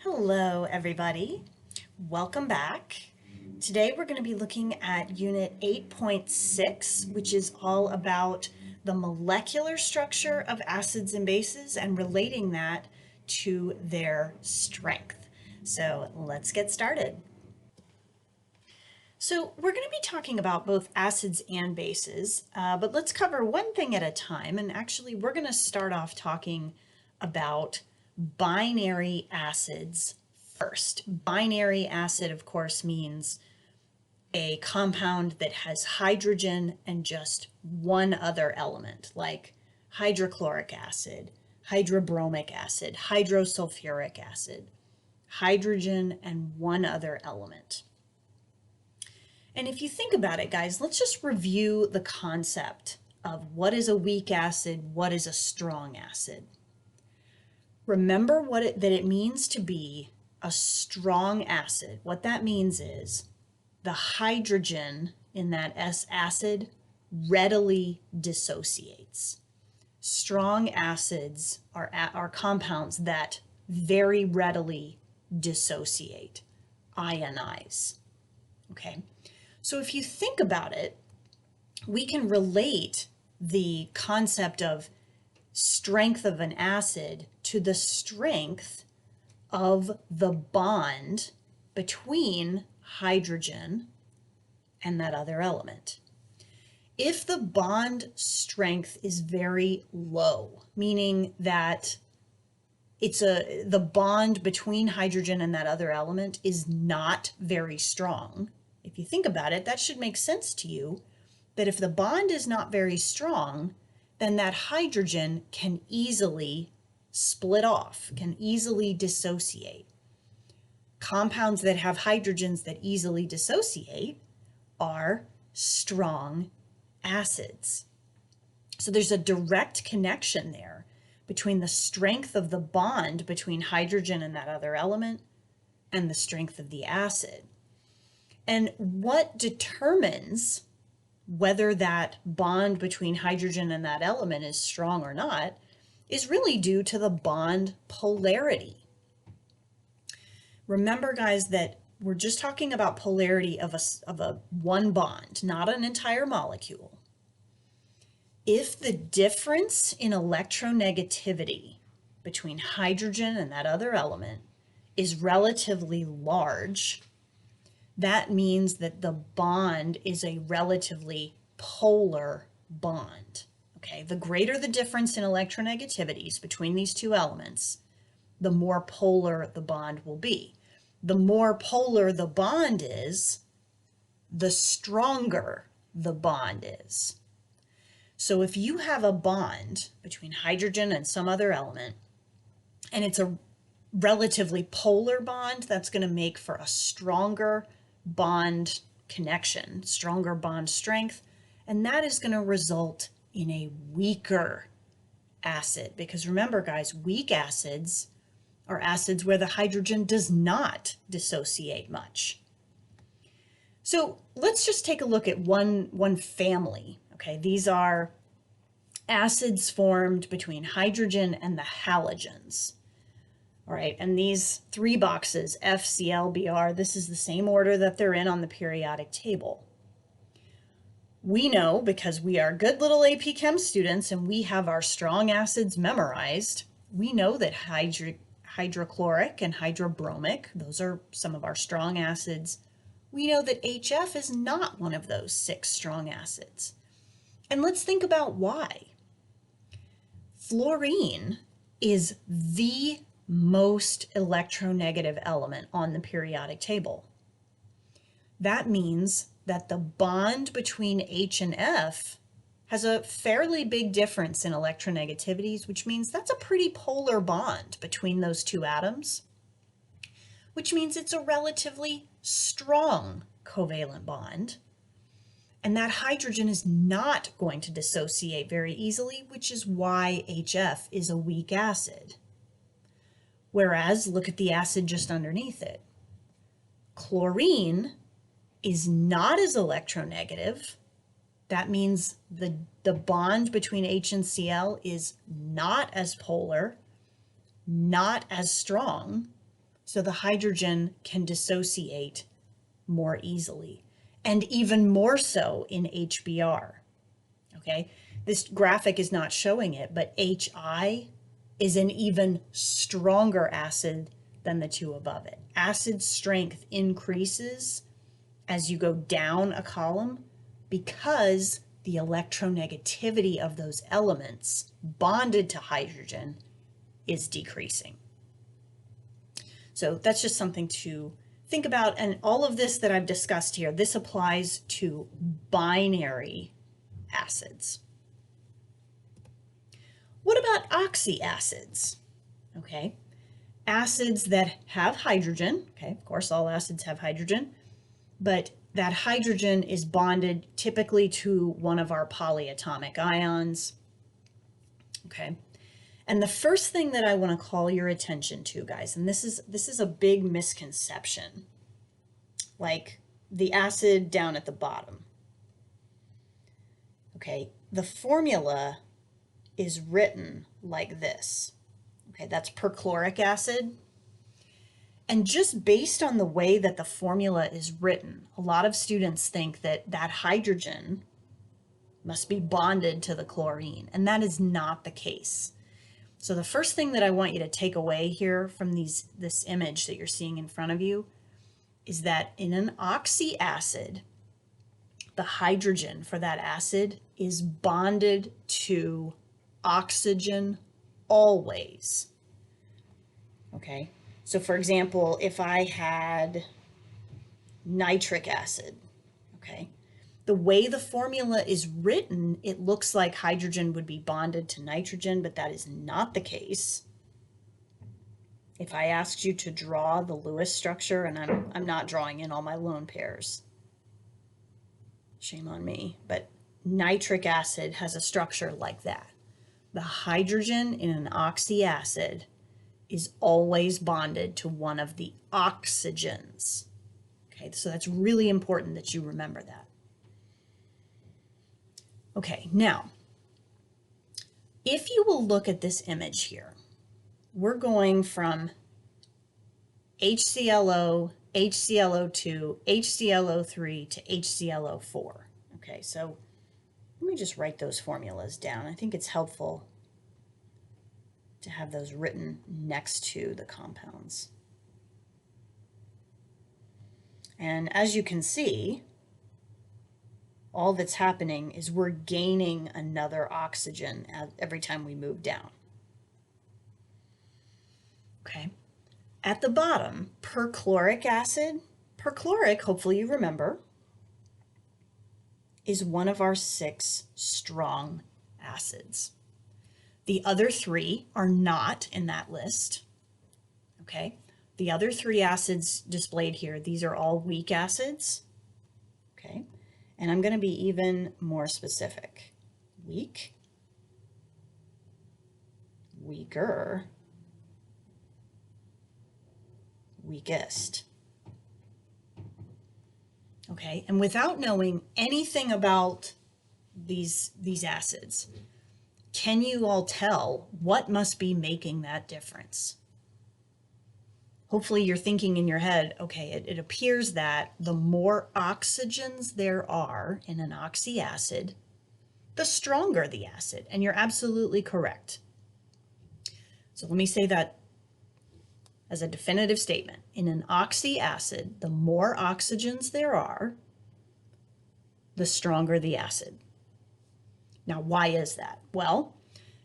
Hello, everybody. Welcome back. Today we're going to be looking at Unit 8.6, which is all about the molecular structure of acids and bases and relating that to their strength. So let's get started. So we're going to be talking about both acids and bases, but let's cover one thing at a time. And actually, we're going to start off talking about binary acids first. Binary acid, of course, means a compound that has hydrogen and just one other element, like hydrochloric acid, hydrobromic acid, hydrosulfuric acid, hydrogen and one other element. And if you think about it, guys, let's just review the concept of what is a weak acid, what is a strong acid. Remember that it means to be a strong acid. What that means is the hydrogen in that acid readily dissociates. Strong acids are compounds that very readily dissociate, ionize. Okay, so if you think about it, we can relate the concept of strength of an acid to the strength of the bond between hydrogen and that other element. If the bond strength is very low, meaning that the bond between hydrogen and that other element is not very strong, if you think about it, that should make sense to you that if the bond is not very strong, then that hydrogen can easily split off, can easily dissociate. Compounds that have hydrogens that easily dissociate are strong acids. So there's a direct connection there between the strength of the bond between hydrogen and that other element and the strength of the acid. And what determines whether that bond between hydrogen and that element is strong or not is really due to the bond polarity. Remember, guys, that we're just talking about polarity of a one bond, not an entire molecule. If the difference in electronegativity between hydrogen and that other element is relatively large, that means that the bond is a relatively polar bond. Okay, the greater the difference in electronegativities between these two elements, the more polar the bond will be. The more polar the bond is, the stronger the bond is. So if you have a bond between hydrogen and some other element, and it's a relatively polar bond, that's going to make for a stronger bond connection, stronger bond strength, and that is going to result in a weaker acid. Because remember, guys, weak acids are acids where the hydrogen does not dissociate much. So let's just take a look at one family. Okay, these are acids formed between hydrogen and the halogens. All right, and these three boxes, FclBR, this is the same order that they're in on the periodic table. We know, because we are good little AP Chem students and we have our strong acids memorized, we know that hydrochloric and hydrobromic, those are some of our strong acids. We know that HF is not one of those 6 strong acids. And let's think about why. Fluorine is the most electronegative element on the periodic table. That means that the bond between H and F has a fairly big difference in electronegativities, which means that's a pretty polar bond between those two atoms, which means it's a relatively strong covalent bond. And that hydrogen is not going to dissociate very easily, which is why HF is a weak acid. Whereas, look at the acid just underneath it. Chlorine is not as electronegative. That means the bond between H and Cl is not as polar, not as strong. So the hydrogen can dissociate more easily, and even more so in HBr. Okay, this graphic is not showing it, but HI is an even stronger acid than the two above it. Acid strength increases as you go down a column because the electronegativity of those elements bonded to hydrogen is decreasing. So that's just something to think about. And all of this that I've discussed here, this applies to binary acids. What about oxyacids? Okay, acids that have hydrogen. Okay, of course all acids have hydrogen, but that hydrogen is bonded typically to one of our polyatomic ions. Okay, and the first thing that I want to call your attention to, guys, and this is a big misconception, like the acid down at the bottom. Okay, the formula is written like this. Okay, that's perchloric acid. And just based on the way that the formula is written, a lot of students think that that hydrogen must be bonded to the chlorine, and that is not the case. So the first thing that I want you to take away here from this image that you're seeing in front of you is that in an oxyacid, the hydrogen for that acid is bonded to oxygen always. Okay, so for example, if I had nitric acid, okay, the way the formula is written, it looks like hydrogen would be bonded to nitrogen, but that is not the case. If I asked you to draw the Lewis structure, and I'm not drawing in all my lone pairs, shame on me, but nitric acid has a structure like that. The hydrogen in an oxyacid is always bonded to one of the oxygens. Okay, so that's really important that you remember that. Okay, now, if you will look at this image here, we're going from HClO, HClO2, HClO3 to HClO4. Okay, so let me just write those formulas down. I think it's helpful to have those written next to the compounds. And as you can see, all that's happening is we're gaining another oxygen every time we move down. Okay. At the bottom, perchloric acid. Perchloric, hopefully you remember, is one of our 6 strong acids. The other 3 are not in that list. Okay. The other 3 acids displayed here, these are all weak acids. Okay. And I'm going to be even more specific. Weak, weaker, weakest. Okay, and without knowing anything about these acids, can you all tell what must be making that difference? Hopefully you're thinking in your head, okay, it appears that the more oxygens there are in an oxyacid, the stronger the acid, and you're absolutely correct. So let me say that as a definitive statement. In an oxyacid, the more oxygens there are, the stronger the acid. Now, why is that? Well,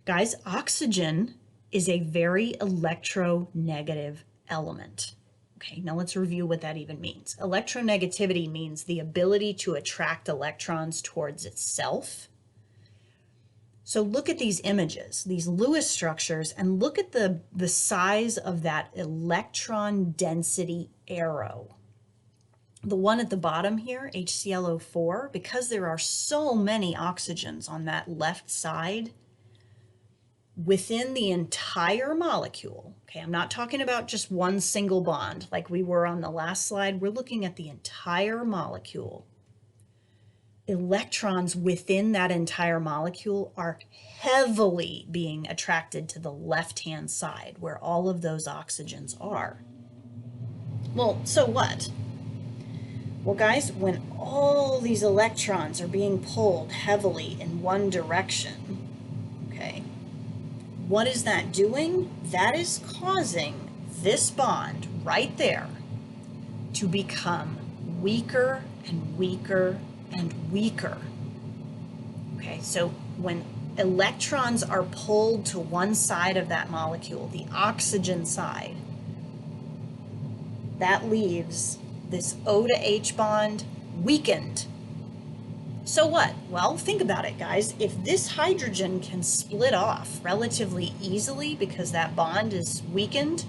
guys, oxygen is a very electronegative element. Okay, now let's review what that even means. Electronegativity means the ability to attract electrons towards itself. So look at these images, these Lewis structures, and look at the size of that electron density arrow. The one at the bottom here, HClO4, because there are so many oxygens on that left side, within the entire molecule, okay, I'm not talking about just one single bond like we were on the last slide, we're looking at the entire molecule. Electrons within that entire molecule are heavily being attracted to the left-hand side where all of those oxygens are. Well, so what? Well, guys, when all these electrons are being pulled heavily in one direction, okay, what is that doing? That is causing this bond right there to become weaker and weaker and weaker. Okay, so when electrons are pulled to one side of that molecule, the oxygen side, that leaves this O to H bond weakened. So what? Well, think about it, guys. If this hydrogen can split off relatively easily because that bond is weakened,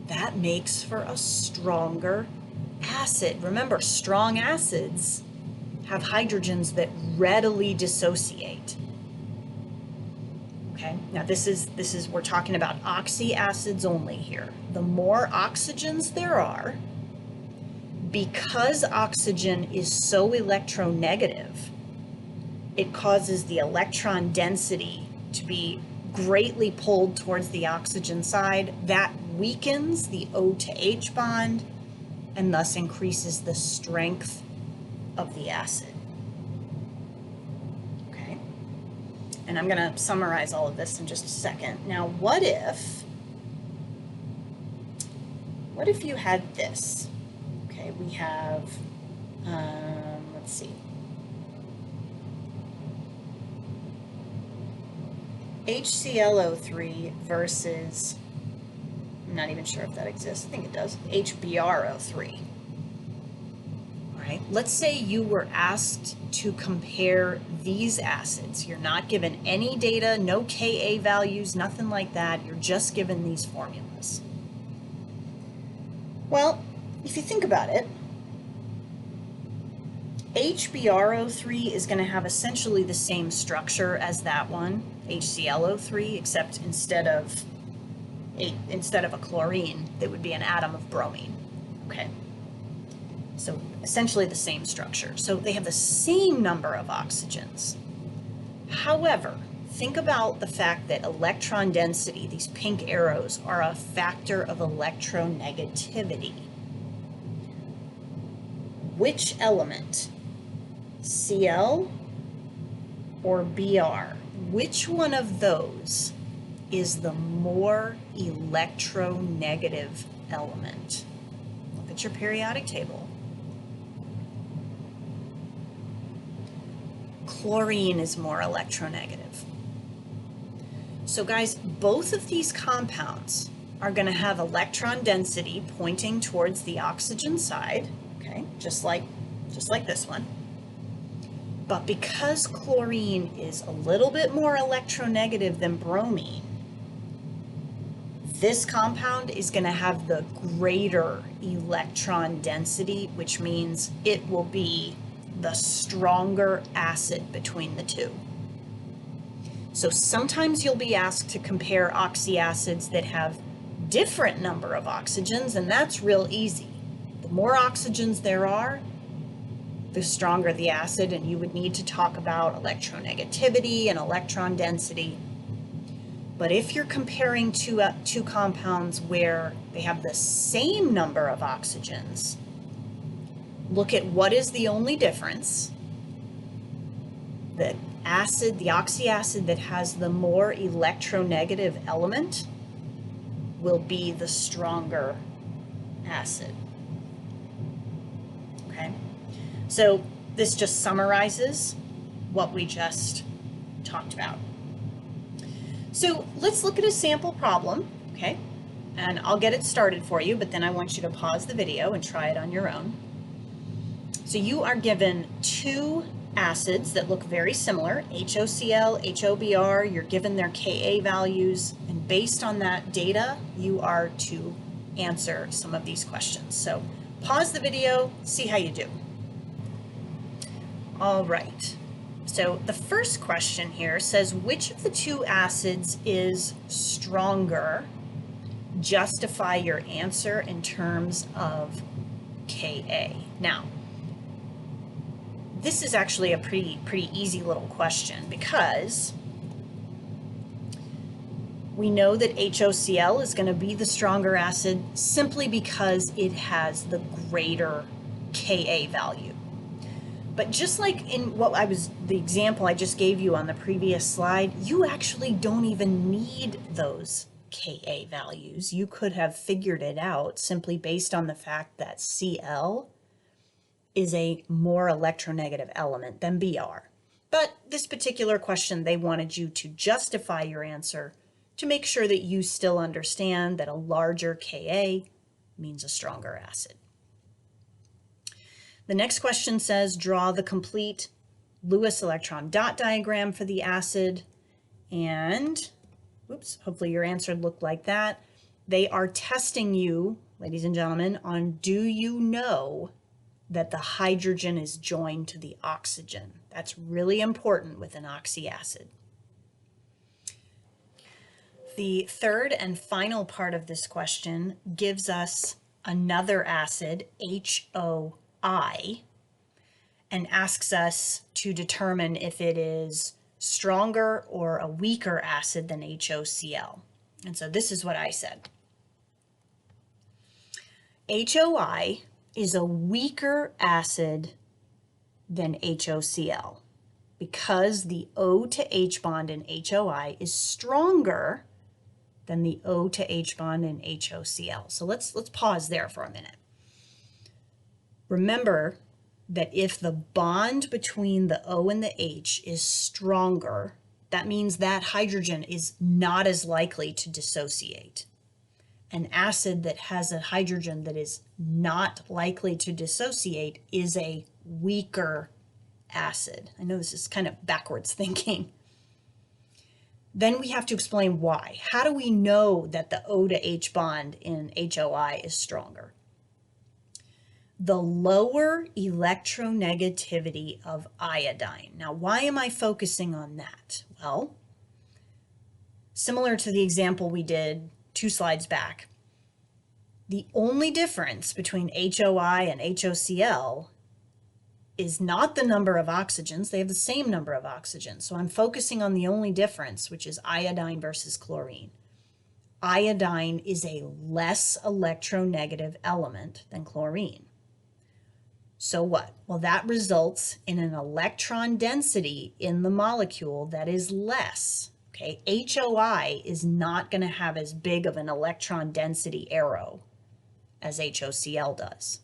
that makes for a stronger acid. Remember, strong acids have hydrogens that readily dissociate. Okay, now this is we're talking about oxyacids only here. The more oxygens there are, because oxygen is so electronegative, it causes the electron density to be greatly pulled towards the oxygen side. That weakens the O to H bond and thus increases the strength of the acid. Okay, and I'm going to summarize all of this in just a second. Now, what if you had this? Okay, we have, let's see, HClO3 versus, I'm not even sure if that exists, I think it does, HBrO3. All right, let's say you were asked to compare these acids. You're not given any data, no Ka values, nothing like that. You're just given these formulas. Well, if you think about it, HBrO3 is going to have essentially the same structure as that one, HClO3, except instead of a chlorine, that would be an atom of bromine. Okay, so essentially the same structure. So they have the same number of oxygens. However, think about the fact that electron density, these pink arrows, are a factor of electronegativity. Which element, Cl or Br, which one of those is the more electronegative element? Look at your periodic table. Chlorine is more electronegative. So guys, both of these compounds are going to have electron density pointing towards the oxygen side, okay, just like this one. But because chlorine is a little bit more electronegative than bromine, this compound is going to have the greater electron density, which means it will be the stronger acid between the two. So sometimes you'll be asked to compare oxyacids that have different number of oxygens, and that's real easy. The more oxygens there are, the stronger the acid, and you would need to talk about electronegativity and electron density. But if you're comparing two compounds where they have the same number of oxygens, look at what is the only difference. The acid, the oxyacid that has the more electronegative element will be the stronger acid. Okay, so this just summarizes what we just talked about. So let's look at a sample problem, okay? And I'll get it started for you, but then I want you to pause the video and try it on your own. So you are given two acids that look very similar, HOCl, HOBr. You're given their Ka values, and based on that data, you are to answer some of these questions. So pause the video, see how you do. All right. So the first question here says, which of the two acids is stronger? Justify your answer in terms of Ka. Now, this is actually a pretty easy little question, because We know that HOCl is going to be the stronger acid simply because it has the greater Ka value. But just like in the example I just gave you on the previous slide, you actually don't even need those Ka values. You could have figured it out simply based on the fact that Cl is a more electronegative element than Br. But this particular question, they wanted you to justify your answer to make sure that you still understand that a larger Ka means a stronger acid. The next question says, draw the complete Lewis electron dot diagram for the acid. And, oops, hopefully your answer looked like that. They are testing you, ladies and gentlemen, on do you know that the hydrogen is joined to the oxygen? That's really important with an oxyacid. The third and final part of this question gives us another acid, HOI, and asks us to determine if it is stronger or a weaker acid than HOCl. And so this is what I said. HOI is a weaker acid than HOCl because the O to H bond in HOI is stronger than the O to H bond in HOCl. So let's pause there for a minute. Remember that if the bond between the O and the H is stronger, that means that hydrogen is not as likely to dissociate. An acid that has a hydrogen that is not likely to dissociate is a weaker acid. I know this is kind of backwards thinking. Then we have to explain why. How do we know that the O to H bond in HOI is stronger? The lower electronegativity of iodine. Now, why am I focusing on that? Well, similar to the example we did 2 slides back, the only difference between HOI and HOCl is not the number of oxygens. They have the same number of oxygens. So I'm focusing on the only difference, which is iodine versus chlorine. Iodine is a less electronegative element than chlorine. So what? Well, that results in an electron density in the molecule that is less. Okay, HOI is not going to have as big of an electron density arrow as HOCl does.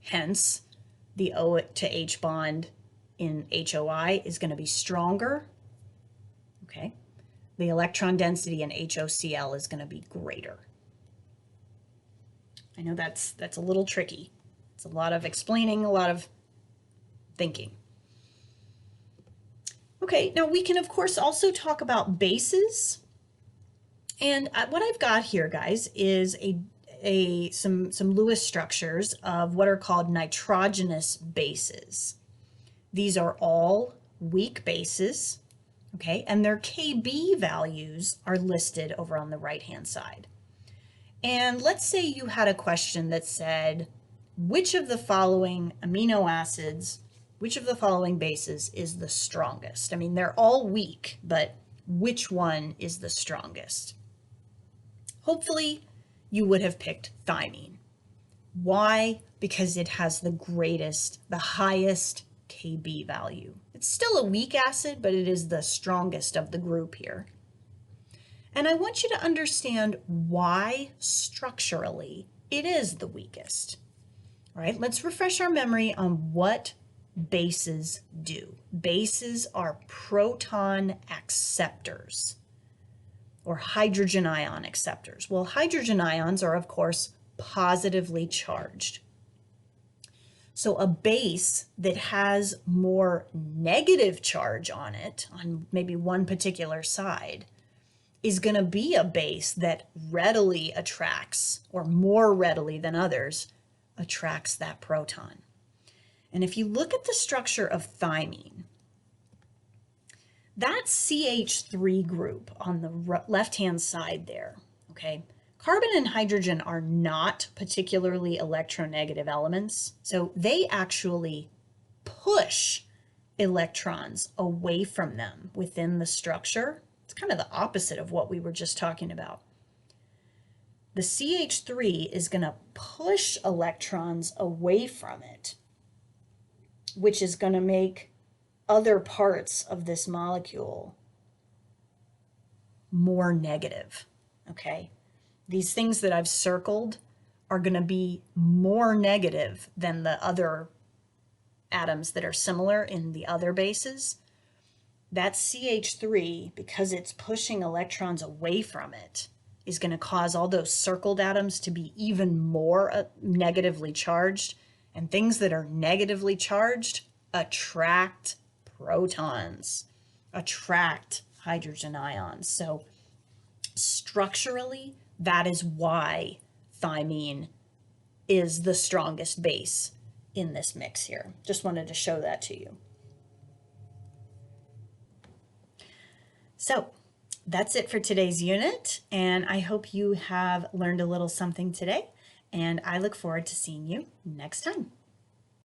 Hence, the O to H bond in HOI is going to be stronger. Okay, the electron density in HOCl is going to be greater. I know that's a little tricky. It's a lot of explaining, a lot of thinking. Okay, now we can of course also talk about bases. And what I've got here, guys, is some Lewis structures of what are called nitrogenous bases. These are all weak bases, okay, and their Kb values are listed over on the right-hand side. And let's say you had a question that said, which of the following amino acids, which of the following bases is the strongest? I mean, they're all weak, but which one is the strongest? Hopefully, you would have picked thymine. Why? Because it has the highest Kb value. It's still a weak acid, but it is the strongest of the group here. And I want you to understand why structurally it is the weakest. All right, let's refresh our memory on what bases do. Bases are proton acceptors or hydrogen ion acceptors. Well, hydrogen ions are, of course, positively charged. So a base that has more negative charge on it, on maybe one particular side, is going to be a base that readily attracts, or more readily than others, attracts that proton. And if you look at the structure of thymine, that CH3 group on the left-hand side there, okay, carbon and hydrogen are not particularly electronegative elements, so they actually push electrons away from them within the structure. It's kind of the opposite of what we were just talking about. The CH3 is going to push electrons away from it, which is going to make other parts of this molecule more negative, okay? These things that I've circled are going to be more negative than the other atoms that are similar in the other bases. That CH3, because it's pushing electrons away from it, is going to cause all those circled atoms to be even more negatively charged. And things that are negatively charged attract protons, attract hydrogen ions. So structurally, that is why thymine is the strongest base in this mix here. Just wanted to show that to you. So that's it for today's unit, and I hope you have learned a little something today, and I look forward to seeing you next time.